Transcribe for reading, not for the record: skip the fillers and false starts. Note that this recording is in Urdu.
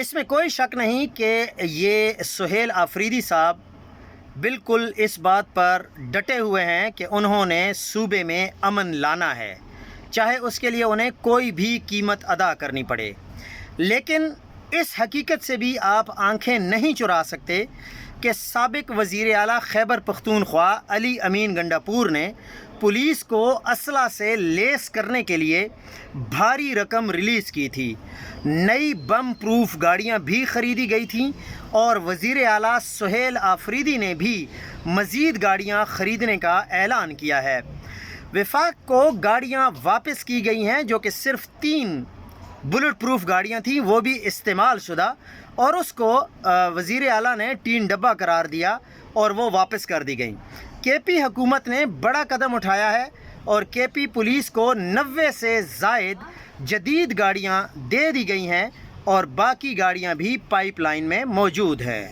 اس میں کوئی شک نہیں کہ یہ سہیل آفریدی صاحب بالکل اس بات پر ڈٹے ہوئے ہیں کہ انہوں نے صوبے میں امن لانا ہے، چاہے اس کے لیے انہیں کوئی بھی قیمت ادا کرنی پڑے۔ لیکن اس حقیقت سے بھی آپ آنکھیں نہیں چرا سکتے کہ سابق وزیر اعلیٰ خیبر پختونخوا علی امین گنڈاپور نے پولیس کو اسلحہ سے لیس کرنے کے لیے بھاری رقم ریلیز کی تھی، نئی بم پروف گاڑیاں بھی خریدی گئی تھیں، اور وزیر اعلیٰ سہیل آفریدی نے بھی مزید گاڑیاں خریدنے کا اعلان کیا ہے۔ وفاق کو گاڑیاں واپس کی گئی ہیں، جو کہ صرف 3 بلٹ پروف گاڑیاں تھیں، وہ بھی استعمال شدہ، اور اس کو وزیر اعلیٰ نے ٹین ڈبہ قرار دیا اور وہ واپس کر دی گئیں۔ کے پی حکومت نے بڑا قدم اٹھایا ہے اور کے پی پولیس کو 90 سے زائد جدید گاڑیاں دے دی گئی ہیں، اور باقی گاڑیاں بھی پائپ لائن میں موجود ہیں۔